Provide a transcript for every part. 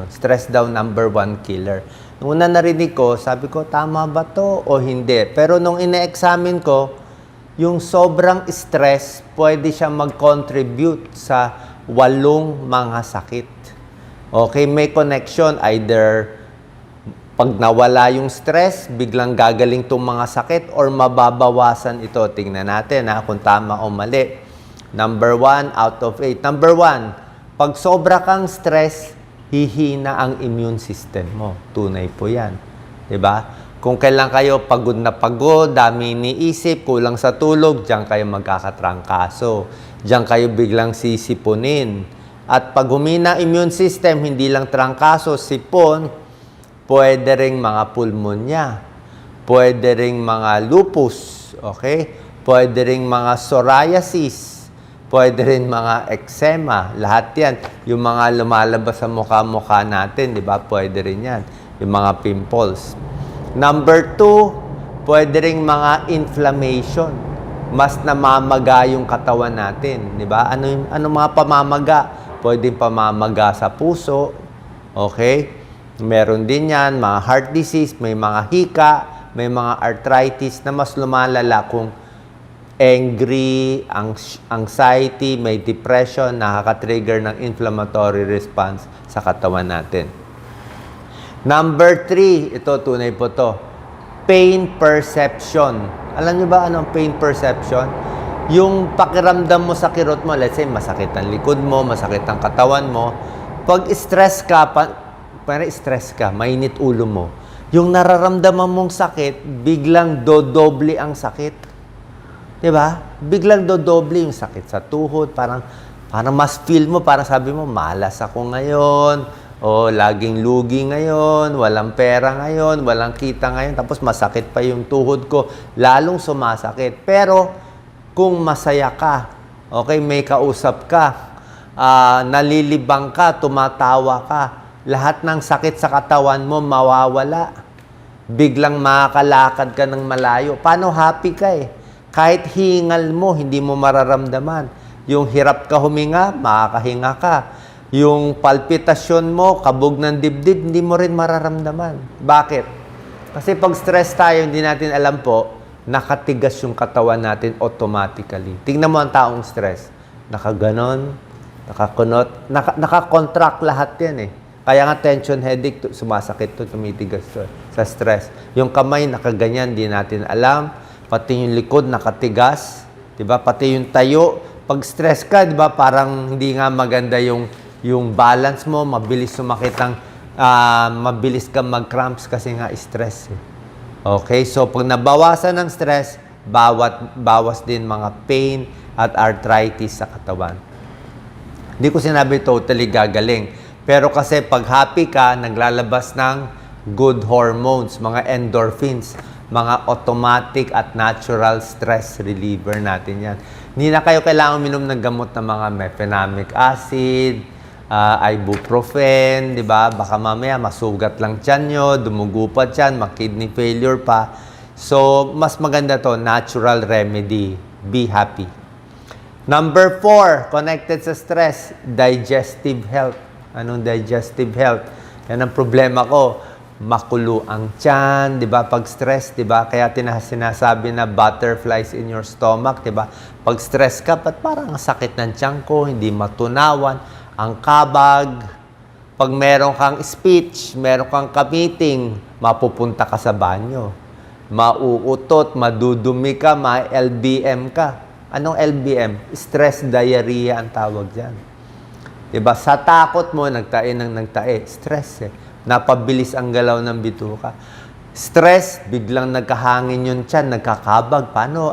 Stress daw number 1 killer. Nung una narinig ko, sabi ko, tama ba to o hindi? Pero nung ine-examine ko, yung sobrang stress, pwede siya mag-contribute sa 8 mga sakit. Okay, may connection. Either pag nawala yung stress, biglang gagaling itong mga sakit or mababawasan ito. Tingnan natin kung tama o mali. Number 1 out of 8. Number 1, pag sobra kang stress, hihina ang immune system mo. Tunay po yan. Diba? Kung kailan kayo pagod na pagod, dami iniisip, kulang sa tulog, diyan kayo magkakatrangkaso. Diyan kayo biglang sisipunin. At pag humina immune system, hindi lang trangkaso, sipon, pwede ring mga pulmonya, pwede ring mga lupus, okay? Pwede ring mga psoriasis, pwede rin mga eczema, lahat yan. Yung mga lumalabas sa mukha-mukha natin, di ba? Pwede rin yan. Yung mga pimples. Number 2, pwede ring mga inflammation. Mas namamaga yung katawan natin, di ba? Ano mga pamamaga? Pwedeng pamamaga sa puso, okay? Meron din yan, mga heart disease, may mga hika, may mga arthritis na mas lumalala kung angry, anxiety, may depression, nakaka-trigger ng inflammatory response sa katawan natin. Number 3, ito tunay po to, pain perception. Alam niyo ba anong pain perception? Yung pakiramdam mo sa kirot mo, let's say, masakit ang likod mo, masakit ang katawan mo. Pag stress ka, mainit ulo mo, yung nararamdaman mong sakit, biglang dodoble ang sakit. Diba? Biglang dodoble yung sakit sa tuhod, parang mas feel mo, parang sabi mo, malas ako ngayon, o laging lugi ngayon, walang pera ngayon, walang kita ngayon, tapos masakit pa yung tuhod ko, lalong sumasakit. Pero, kung masaya ka, okay, may kausap ka, nalilibang ka, tumatawa ka, lahat ng sakit sa katawan mo mawawala. Biglang makakalakad ka ng malayo. Paano happy ka eh? Kahit hingal mo, hindi mo mararamdaman. Yung hirap ka huminga, makakahinga ka. Yung palpitasyon mo, kabog ng dibdib, hindi mo rin mararamdaman. Bakit? Kasi pag stress tayo, hindi natin alam po, nakatigas yung katawan natin automatically. Tingnan mo ang taong stress. Nakaganon, nakakunot, nakakontract lahat yan eh. Kaya nga tension headache, sumasakit to, tumitigas to sa stress. Yung kamay nakaganyan, di natin alam. Pati yung likod nakatigas, di ba? Pati yung tayo. Pag stress ka, di ba? Parang hindi nga maganda yung balance mo, mabilis sumakit ang, mabilis kang mag-cramps kasi nga stress eh. Okay, so pag nabawasan ng stress, bawas din mga pain at arthritis sa katawan. Hindi ko sinabi totally gagaling. Pero kasi pag happy ka, naglalabas ng good hormones, mga endorphins, mga automatic at natural stress reliever natin yan. Hindi na kayo kailangan uminom ng gamot ng mga mefenamic acid, ibuprofen, di ba? Baka mamaya masugat lang tiyan nyo, dumugo pa tiyan, kidney failure pa. So, mas maganda to, natural remedy. Be happy. Number 4, connected sa stress, digestive health. Anong digestive health? Yan ang problema ko. Makulo ang tiyan, di ba? Pag stress, di ba? Kaya sinasabi na butterflies in your stomach, di ba? Pag stress ka, parang sakit ng tiyan ko, hindi matunawan. Ang kabag, pag meron kang speech, meron kang ka-meeting, mapupunta ka sa banyo. Mauutot, madudumi ka, ma-LBM ka. Anong LBM? Stress diarrhea ang tawag dyan. Diba? Sa takot mo, nagtae. Stress eh. Napabilis ang galaw ng bituka. Stress, biglang nagkahangin yung tiyan, nagkakabag. Paano?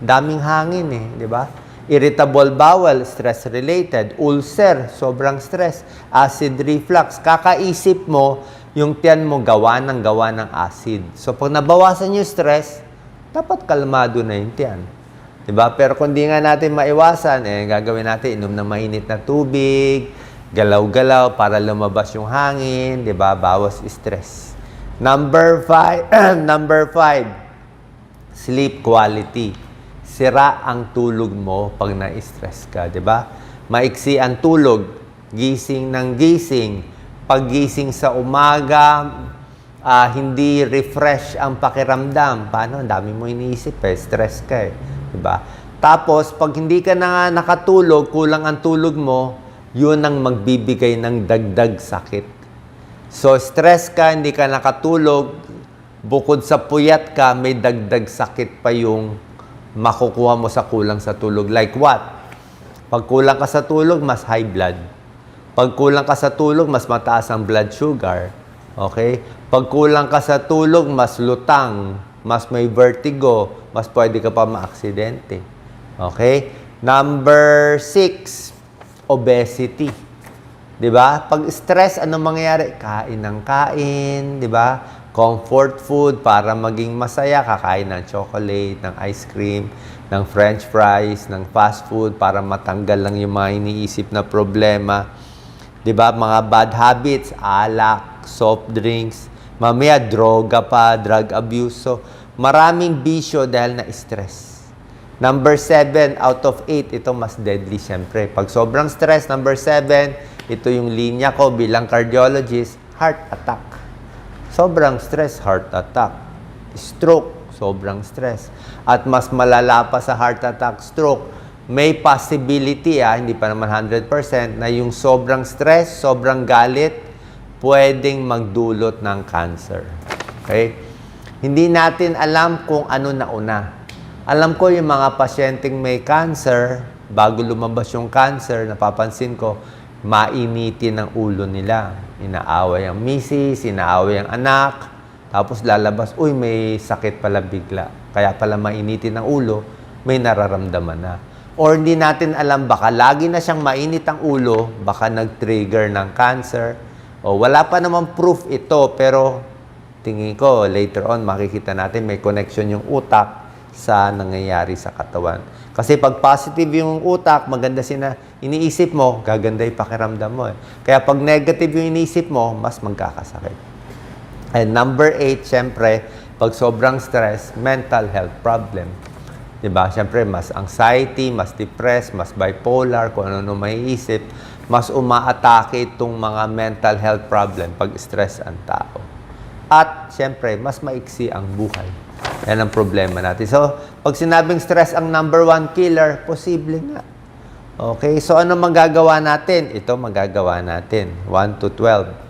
Daming hangin eh. Diba? Irritable bowel, stress-related. Ulcer, sobrang stress. Acid reflux. Kakaisip mo, yung tiyan mo gawa ng acid. So, pag nabawasan yung stress, dapat kalmado na yung tiyan. Diba? Pero kung di nga natin maiwasan, gagawin natin, inom ng mainit na tubig, galaw-galaw para lumabas yung hangin, diba? Bawas stress. Number 5, sleep quality. Sira ang tulog mo pag na-stress ka, di ba? Maiksi ang tulog, gising ng gising, paggising sa umaga, hindi refresh ang pakiramdam. Paano? Ang dami mo iniisip stress ka diba? Tapos, pag hindi ka na nakatulog, kulang ang tulog mo, yun ang magbibigay ng dagdag sakit. So, stress ka, hindi ka nakatulog, bukod sa puyat ka, may dagdag sakit pa yung makukuha mo sa kulang sa tulog. Like what? Pag kulang ka sa tulog, mas high blood. Pag kulang ka sa tulog, mas mataas ang blood sugar. Okay? Pag kulang ka sa tulog, mas lutang, mas may vertigo, mas pwede ka pa maaksidente. Okay? Number 6, obesity. 'Di ba? Pag stress, anong mangyayari? Kain ng kain, 'di ba? Comfort food para maging masaya, kakain ng chocolate, ng ice cream, ng french fries, ng fast food para matanggal lang yung mga iniisip na problema. 'Di ba? Mga bad habits, alak, soft drinks, mamaya droga pa, drug abuse. So, maraming bisyo dahil na stress. Number 7 out of 8, ito mas deadly siyempre. Pag sobrang stress, number 7, ito yung linya ko bilang cardiologist, heart attack. Sobrang stress, heart attack. Stroke, sobrang stress. At mas malala pa sa heart attack, stroke, may possibility, hindi pa naman 100%, na yung sobrang stress, sobrang galit, pwedeng magdulot ng cancer. Okay? Hindi natin alam kung ano nauna. Alam ko yung mga pasyenteng may cancer, bago lumabas yung cancer, napapansin ko, mainitin ang ulo nila. Inaaway ang misis, inaaway ang anak, tapos lalabas, uy, may sakit pala bigla. Kaya pala mainitin ang ulo, may nararamdaman na. Or hindi natin alam, baka lagi na siyang mainit ang ulo, baka nag-trigger ng cancer. O wala pa naman proof ito, pero tingin ko, later on, makikita natin may connection yung utak sa nangyayari sa katawan. Kasi pag positive yung utak, maganda iniisip mo, gaganda yung pakiramdam mo. Kaya pag negative yung iniisip mo, mas magkakasakit. And number 8, syempre, pag sobrang stress, mental health problem. Diba? Syempre, mas anxiety, mas depressed, mas bipolar, kung ano maiisip, mas umaatake itong mga mental health problem pag stress ang tao. At, syempre, mas maiksi ang buhay. Yan ang problema natin. So, pag sinabing stress ang number 1 killer, posible nga. Okay? So, ano magagawa natin? Ito magagawa natin. 1 to 12.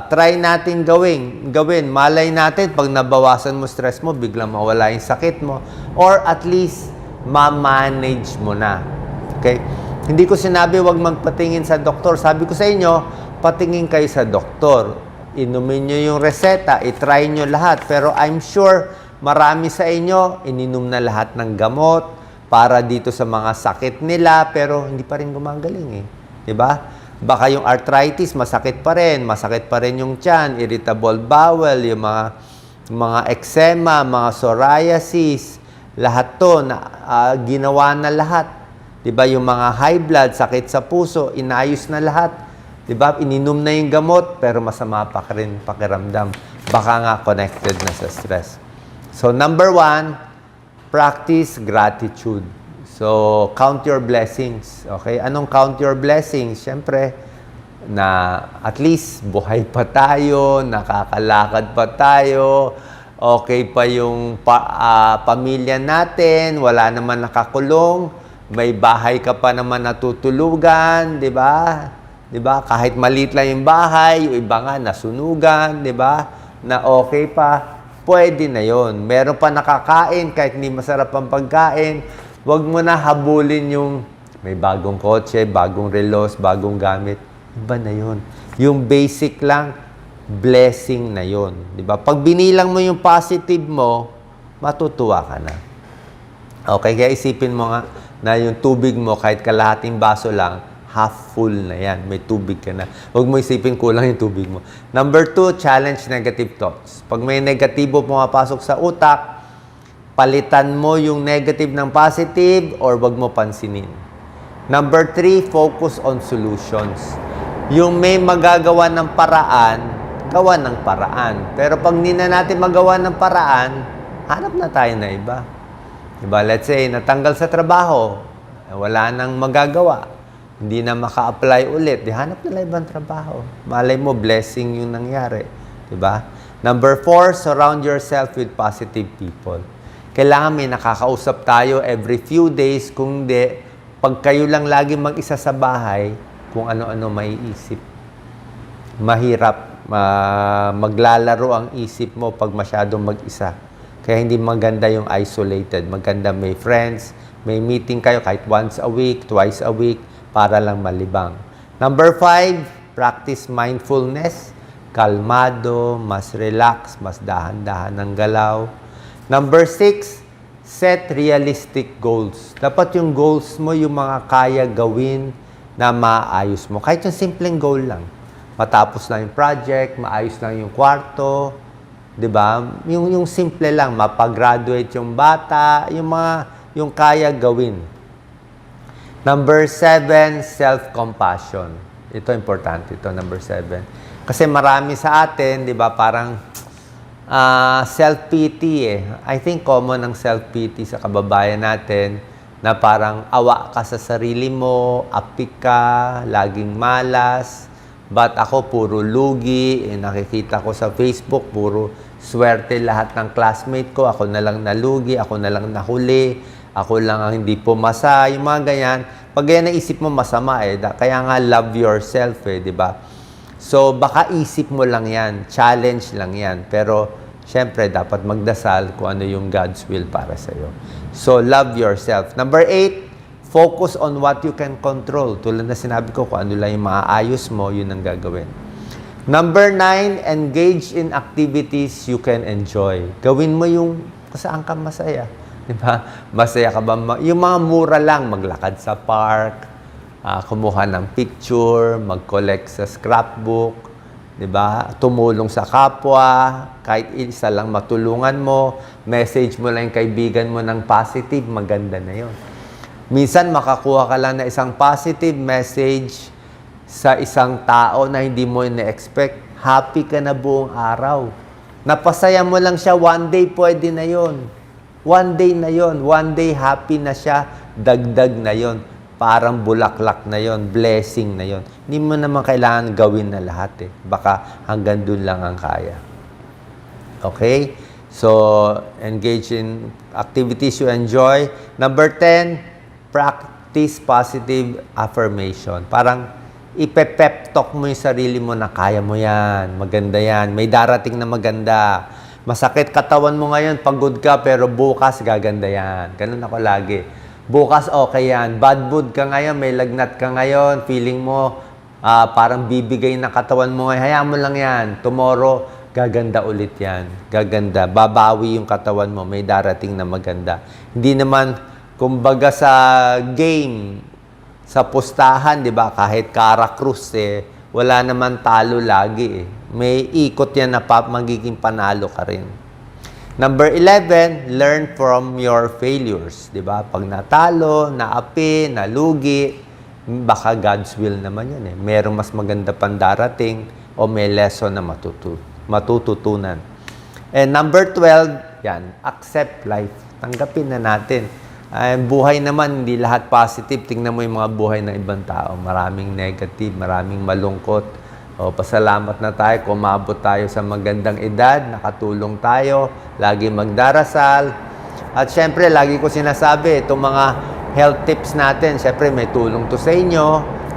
Try natin gawin. Malay natin, pag nabawasan mo stress mo, biglang mawala yung sakit mo. Or at least, ma-manage mo na. Okay? Hindi ko sinabi wag magpatingin sa doktor. Sabi ko sa inyo, patingin kayo sa doktor. Inumin nyo yung reseta, itry nyo lahat. Pero I'm sure, marami sa inyo, ininom na lahat ng gamot para dito sa mga sakit nila, pero hindi pa rin gumagaling Diba? Baka yung arthritis, masakit pa rin yung tiyan, irritable bowel, yung mga eczema, mga psoriasis, lahat to, ginawa na lahat. Diba? Yung mga high blood, sakit sa puso, inayos na lahat. Diba? Ininom na yung gamot, pero masama pa rin pakiramdam. Baka nga connected na sa stress. So, number 1, practice gratitude. So, count your blessings. Okay? Anong count your blessings? Siyempre, na at least buhay pa tayo, nakakalakad pa tayo, okay pa yung pamilya natin, wala naman nakakulong, may bahay ka pa naman natutulugan, di ba? Diba? Kahit maliit lang yung bahay, yung iba nga nasunugan, diba? Na okay pa, pwede na yon. Meron pa nakakain kahit hindi masarap ang pagkain. Huwag mo na habulin yung may bagong kotse, bagong relos, bagong gamit. Iba na yon. Yung basic lang, blessing na yon. Diba? Pag binilang mo yung positive mo, matutuwa ka na. Okay, kaya isipin mo nga na yung tubig mo kahit kalahating baso lang, half full na yan. May tubig ka na. Huwag mo isipin kulang yung tubig mo. Number 2, challenge negative thoughts. Pag may negatibo pumapasok sa utak, palitan mo yung negative ng positive or wag mo pansinin. Number 3, focus on solutions. Yung may magagawa ng paraan, gawa ng paraan. Pero pag hindi na natin magawa ng paraan, hanap na tayo na iba. Diba? Let's say, natanggal sa trabaho, wala nang magagawa. hindi na maka-apply ulit, di hanap nila ibang trabaho. Malay mo, blessing yung nangyari. Diba? Number 4, surround yourself with positive people. Kailangan may nakakausap tayo every few days. Kung hindi, pag kayo lang lagi mag-isa sa bahay, kung ano-ano maiisip. Mahirap maglalaro ang isip mo pag masyadong mag-isa. Kaya hindi maganda yung isolated. Maganda may friends, may meeting kayo kahit once a week, twice a week, para lang malibang. Number 5, practice mindfulness. Kalmado, mas relax, mas dahan-dahan ng galaw. Number 6, set realistic goals. Dapat yung goals mo, yung mga kaya gawin na maayos mo. Kahit yung simpleng goal lang. Matapos lang yung project, maayos lang yung kwarto, 'di ba? Yung simple lang, mapag-graduate yung bata, yung kaya gawin. Number 7, self-compassion. Ito importante, ito number 7. Kasi marami sa atin, 'di ba, parang self-pity eh. I think common ang self-pity sa kababayan natin na parang awa ka sa sarili mo, apik ka, laging malas. But ako, puro lugi. Nakikita ko sa Facebook, puro swerte lahat ng classmate ko. Ako na lang nalugi, ako na lang nahuli, ako lang ang hindi pumasa. Yung mga ganyan. Pag ganyan naisip mo, masama eh. Kaya nga, love yourself eh, di ba? So, baka isip mo lang yan. Challenge lang yan. Pero, syempre, dapat magdasal kung ano yung God's will para sa'yo. So, love yourself. Number 8, focus on what you can control. Tulad na sinabi ko, kung ano lang yung maaayos mo, yun ang gagawin. Number 9, engage in activities you can enjoy. Gawin mo yung kung saan ka masaya. Diba? Masaya ka ba? Yung mga mura lang, maglakad sa park, kumuha ng picture, mag-collect sa scrapbook, diba? Tumulong sa kapwa, kahit isa lang matulungan mo, message mo lang yung kaibigan mo ng positive, maganda na yun. Minsan, makakuha ka lang na isang positive message sa isang tao na hindi mo ina-expect. Happy ka na buong araw. Napasaya mo lang siya, one day pwede na yon. One day na yon. One day happy na siya, dagdag na yon. Parang bulaklak na yon, blessing na yon. Hindi mo naman kailangan gawin na lahat eh. Baka hanggang dun lang ang kaya. Okay? So, engage in activities you enjoy. Number 10, practice positive affirmation. Parang ipe-pep talk mo yung sarili mo na kaya mo yan, maganda yan, may darating na maganda. Masakit katawan mo ngayon, pagod ka, pero bukas gaganda yan. Ganun ako lagi. Bukas okay yan. Bad mood ka ngayon, may lagnat ka ngayon, feeling mo parang bibigay na katawan mo ngayon. Hayaan mo lang yan. Tomorrow, gaganda ulit yan. Gaganda. Babawi yung katawan mo, may darating na maganda. Hindi naman kumbaga sa game, sa pustahan, di ba? Kahit Kara-Cruz eh, wala naman talo lagi eh. May ikot yan na magiging panalo ka rin. Number 11, learn from your failures. Di ba? Pag natalo, naapi, nalugi, baka God's will naman yan eh. Merong mas maganda pang darating o may lesson na matututunan. And number 12, yan, accept life. Tanggapin na natin. Buhay naman, hindi lahat positive. Tingnan mo yung mga buhay ng ibang tao. Maraming negative, maraming malungkot. O, pasalamat na tayo kung umabot tayo sa magandang edad, nakatulong tayo, lagi magdarasal. At syempre, lagi ko sinasabi, itong mga health tips natin, syempre may tulong to sa inyo.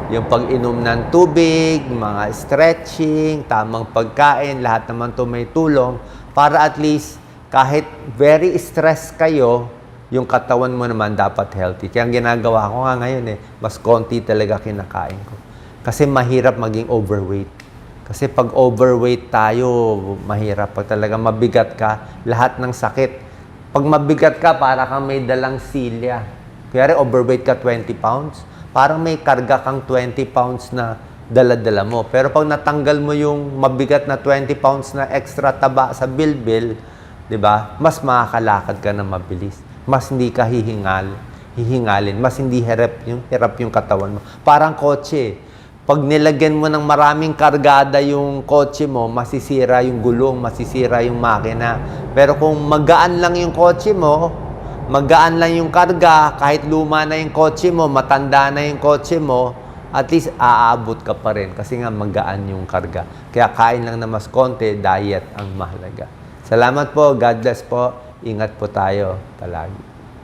Yung pag-inom ng tubig, mga stretching, tamang pagkain, lahat naman to may tulong. Para at least, kahit very stressed kayo, yung katawan mo naman dapat healthy. Kaya ang ginagawa ko nga ngayon mas konti talaga kinakain ko. Kasi mahirap maging overweight. Kasi pag overweight tayo, mahirap. Pag talaga mabigat ka, lahat ng sakit. Pag mabigat ka, para kang may dalang silya. Kaya overweight ka 20 pounds, parang may karga kang 20 pounds na dala-dala mo. Pero pag natanggal mo yung mabigat na 20 pounds na extra taba sa bilbil, di ba? Mas makakalakad ka na mabilis. Mas hindi ka hihingalin. Mas hindi hirap yung katawan mo. Parang kotse. Pag nilagyan mo ng maraming kargada yung kotse mo, masisira yung gulong, masisira yung makina. Pero kung magaan lang yung kotse mo, magaan lang yung karga, kahit luma na yung kotse mo, matanda na yung kotse mo, at least aabot ka pa rin kasi nga magaan yung karga. Kaya kain lang na mas konti, diet ang mahalaga. Salamat po, God bless po. Ingat po tayo palagi.